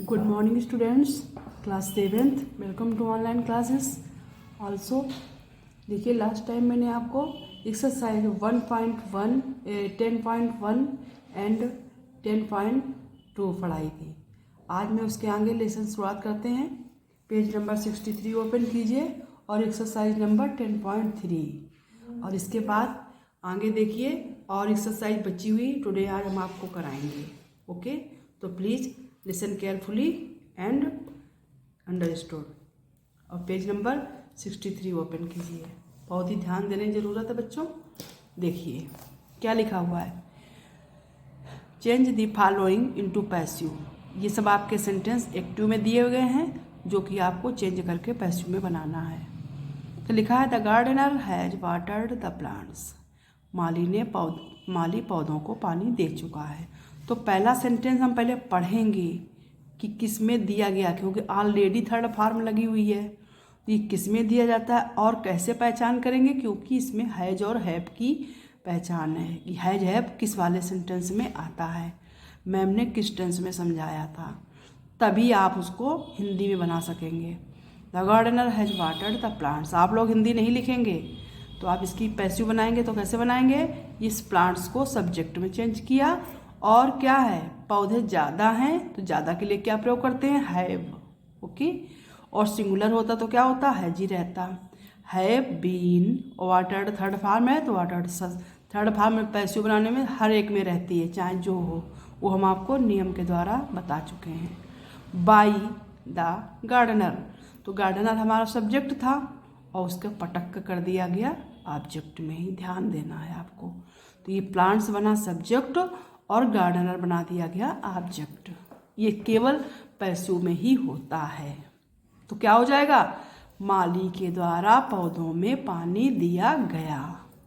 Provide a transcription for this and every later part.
Good morning students, class 7th, welcome to online classes. Also देखिए last time मैंने आपको exercise 1.1 10.1 and 10.2 पढ़ाई थी। आज मैं उसके आगे लेसन शुरुआत करते हैं। पेज नंबर 63 ओपन कीजिए और एक्सरसाइज नंबर 10.3 और इसके बाद आगे देखिए और एक्सरसाइज बची हुई टुडे आज हम आपको कराएंगे। ओके, तो please listen carefully and understood. और पेज नंबर 63 ओपन कीजिए। बहुत ही ध्यान देने की ज़रूरत है बच्चों। देखिए क्या लिखा हुआ है, change the following into passive. ये सब आपके सेंटेंस एक्टिव में दिए गए हैं जो कि आपको चेंज करके पैसिव में बनाना है। तो लिखा है the gardener has watered the plants. माली पौधों को पानी दे चुका है। तो पहला सेंटेंस हम पहले पढ़ेंगे कि किस में दिया गया, क्योंकि ऑलरेडी थर्ड फॉर्म लगी हुई है। तो ये किस में दिया जाता है और कैसे पहचान करेंगे, क्योंकि इसमें हैज और हैव की पहचान है कि हैज हैव किस वाले सेंटेंस में आता है, मैम ने किस टेंस में समझाया था, तभी आप उसको हिंदी में बना सकेंगे। The gardener has watered the plants. आप लोग हिंदी नहीं लिखेंगे तो आप इसकी पैसिव बनाएंगे। तो कैसे बनाएंगे, इस प्लांट्स को सब्जेक्ट में चेंज किया और क्या है, पौधे ज़्यादा हैं तो ज़्यादा के लिए क्या प्रयोग करते हैं, हैव। ओके, और सिंगुलर होता तो क्या होता, हैज ही रहता। Have been watered third form है तो वाटर्ड थर्ड फॉर्म में पैसिव बनाने में हर एक में रहती है, चाहे जो हो, वो हम आपको नियम के द्वारा बता चुके हैं। बाई द गार्डनर, तो गार्डनर हमारा सब्जेक्ट था और उसका पटक कर दिया गया ऑब्जेक्ट में ही, ध्यान देना है आपको। तो ये प्लांट्स बना सब्जेक्ट और गार्डनर बना दिया गया ऑब्जेक्ट। ये केवल पैसिव में ही होता है। तो क्या हो जाएगा, माली के द्वारा पौधों में पानी दिया गया।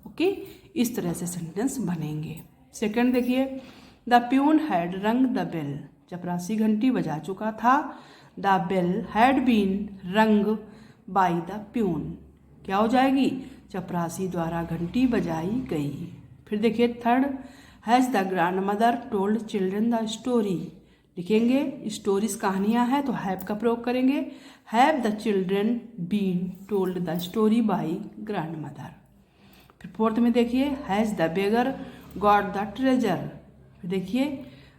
ओके, इस तरह से सेंटेंस बनेंगे। सेकंड देखिए, द प्यून हैड रंग द बेल। चपरासी घंटी बजा चुका था। द बेल हैड बीन रंग बाई द प्यून। क्या हो जाएगी, चपरासी द्वारा घंटी बजाई गई। फिर देखिए third, has the grand mother told children the story. लिखेंगे स्टोरीज कहानियाँ हैं तो हैव का प्रयोग करेंगे। Have the children been told the story by grand mother. फिर फोर्थ में देखिए, has the beggar got the treasure. फिर देखिए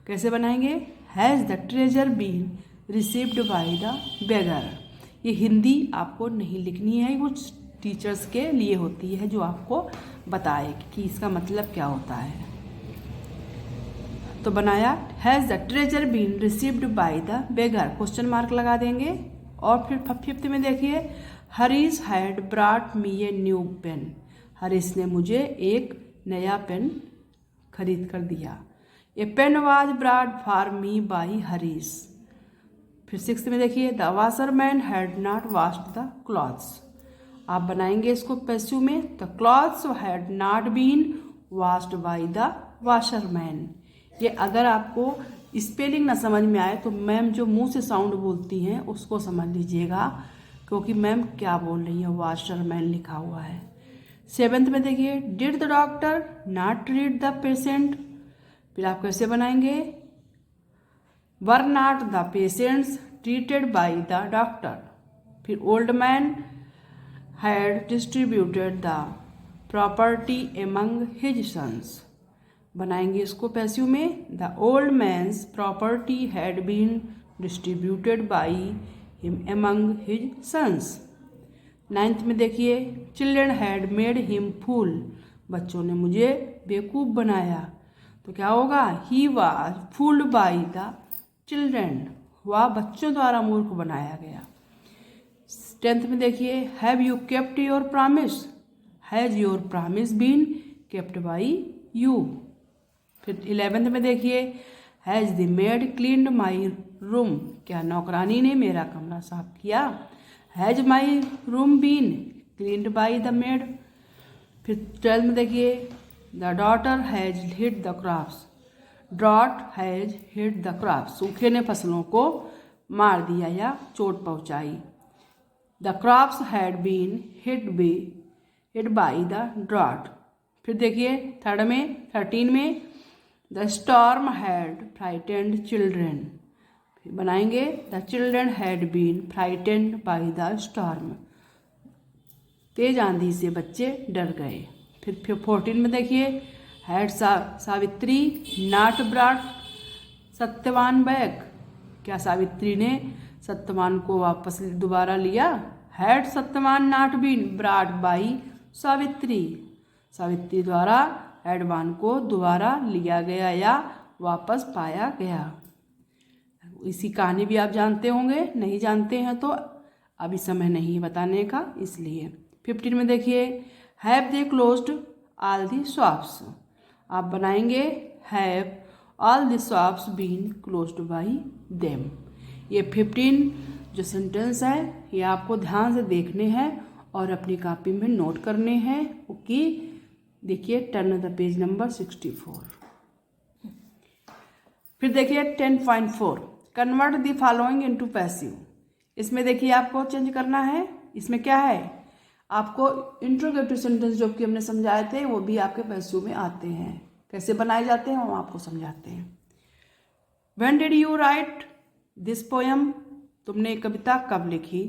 कैसे बनाएंगे, has the treasure been received by the beggar. ये हिंदी आपको नहीं लिखनी है, कुछ टीचर्स के लिए होती है जो आपको बताए कि इसका मतलब क्या होता है। तो बनाया, has the treasure been received by the beggar, question mark लगा देंगे। और फिर फिफ्थ में देखिए, Harish had brought me a new pen. Harish ने मुझे एक नया पेन खरीद कर दिया। A pen was brought for me by Harish. फिर सिक्स्थ में देखिए, the washerman had not washed the clothes. आप बनाएंगे इसको पैसिव में, the clothes had not been washed by the washerman. ये अगर आपको स्पेलिंग ना समझ में आए तो मैम जो मुंह से साउंड बोलती हैं उसको समझ लीजिएगा, क्योंकि मैम क्या बोल रही है, वाशरमैन लिखा हुआ है। सेवेंथ में देखिए, did the doctor not treat the patient. फिर आप कैसे बनाएंगे, were not the patients treated by the doctor. फिर old man had distributed the property among his sons. बनाएंगे इसको पैसिव में, the old man's property had been distributed by him among his sons. Ninth में देखिए, children had made him fool. बच्चों ने मुझे बेवकूफ़ बनाया। तो क्या होगा, he was fooled by the children. वह बच्चों द्वारा मूर्ख बनाया गया। टेंथ में देखिए, have you kept your promise. Has your promise been kept by you. फिर 11th में देखिए, has the maid cleaned my room. क्या नौकरानी ने मेरा कमरा साफ किया। Has my room been cleaned by the maid. फिर 12th में देखिए, the daughter has hit the crops. Drought has hit the crops. सूखे ने फसलों को मार दिया या चोट पहुंचाई। The crops had been hit by the drought. फिर देखिए 13 में, the storm had frightened children. बनाएंगे the children had been frightened by the storm, तेज आंधी से बच्चे डर गए। फिर 14 में देखिए had Savitri not brought Satyavan back, क्या सावित्री ने सत्यवान को वापस दोबारा लिया? Had Satyavan not been brought by Savitri, Savitri द्वारा हैडवान को दोबारा लिया गया या वापस पाया गया। इसी कहानी भी आप जानते होंगे, नहीं जानते हैं तो अभी समय नहीं बताने का, इसलिए 15 में देखिए have they closed all the shops, आप बनाएंगे have all the shops been closed by them. ये 15 जो सेंटेंस है ये आपको ध्यान से देखने हैं और अपनी कॉपी में नोट करने हैं। ओके, देखिए टर्न द पेज नंबर 64। फिर देखिए 10.4 convert the following into passive. इसमें देखिए आपको चेंज करना है। इसमें क्या है, आपको इंट्रोगेटिव सेंटेंस जो कि हमने समझाए थे वो भी आपके पैसिव में आते हैं, कैसे बनाए जाते हैं हम आपको समझाते हैं। When did you right this poem, तुमने कविता कब लिखी?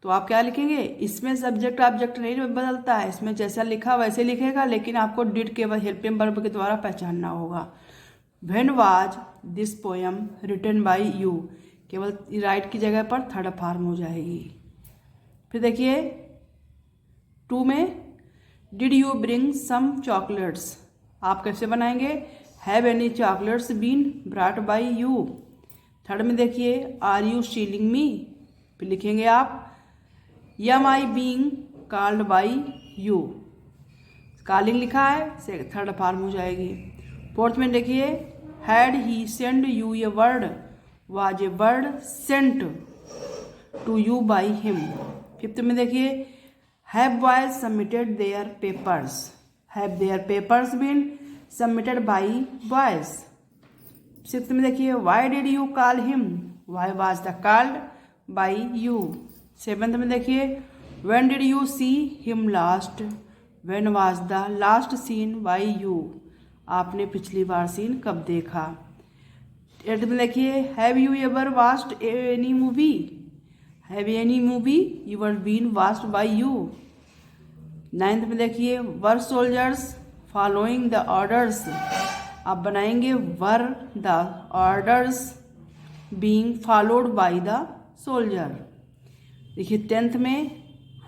तो आप क्या लिखेंगे, इसमें सब्जेक्ट ऑब्जेक्ट नहीं बदलता है, इसमें जैसा लिखा वैसे लिखेगा, लेकिन आपको डिड केवल हेल्पिंग वर्ब के द्वारा पहचानना होगा। When was this poem written by you, केवल राइट की जगह पर थर्ड फॉर्म हो जाएगी। फिर देखिए 2 में did you bring some chocolates, आप कैसे बनाएंगे, have any chocolates been brought by you. Third में देखिए आर यू स्टीलिंग मी, फिर लिखेंगे आप am I being called by you, calling लिखा है से थर्ड फॉर्म हो जाएगी। फोर्थ में देखिए had he send you a word, was a word sent to you by him. Fifth में देखिए have boys submitted their papers, have their papers been submitted by boys. Sixth में देखिए why did you call him, why was the called by you. Seventh में देखिए when did you see him last, when was the last seen by you, आपने पिछली बार seen कब देखा। Eighth में देखिए have you ever watched any movie, have any movie your been watched by you. Ninth में देखिए were soldiers following the orders, आप बनाएंगे were the orders being followed by the soldier. देखिए 10th में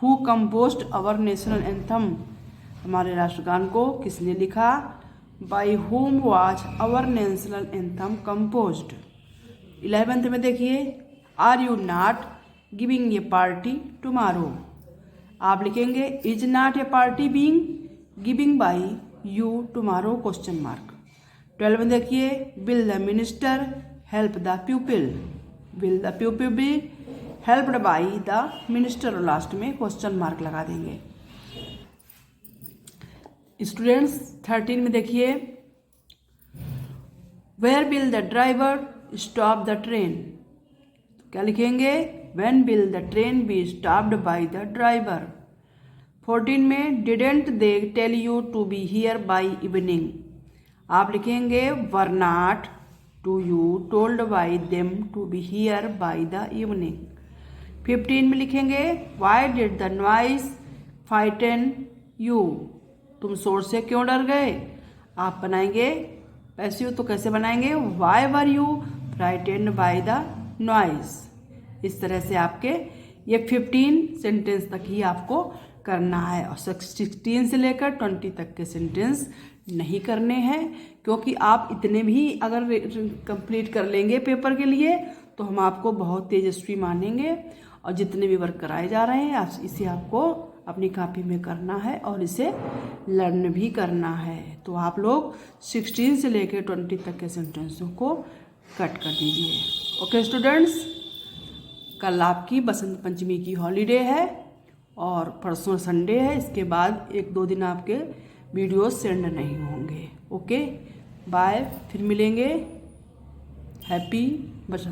who composed our national anthem, हमारे राष्ट्रगान को किसने लिखा, by whom was our national anthem composed. 11th में देखिए are you not giving a party tomorrow, आप लिखेंगे is not a party being giving by you tomorrow question mark. 12 में देखिए will the minister help the people, will the people be helped by the minister, last में question mark लगा देंगे। Students 13 में देखिए where will the driver stop the train, क्या लिखेंगे when will the train be stopped by the driver. 14 में didn't they tell you to be here by evening, आप लिखेंगे were not to you told by them to be here by the evening. 15 में लिखेंगे why did the noise frighten you, तुम शोर से क्यों डर गए, आप बनाएंगे पैसिव तो कैसे बनाएंगे why were you frightened by the noise. इस तरह से आपके ये 15 सेंटेंस तक ही आपको करना है और 16 से लेकर 20 तक के सेंटेंस नहीं करने हैं, क्योंकि आप इतने भी अगर कंप्लीट कर लेंगे पेपर के लिए तो हम आपको बहुत तेजस्वी मानेंगे। और जितने भी वर्क कराए जा रहे हैं इसे आपको अपनी कॉपी में करना है और इसे लर्न भी करना है। तो आप लोग 16 से लेकर 20 तक के सेंटेंसों को कट कर दीजिए। ओके स्टूडेंट्स, कल आपकी बसंत पंचमी की हॉलीडे है और परसों संडे है, इसके बाद 1-2 दिन आपके वीडियो सेंड नहीं होंगे। ओके बाय, फिर मिलेंगे। हैप्पी बसंत।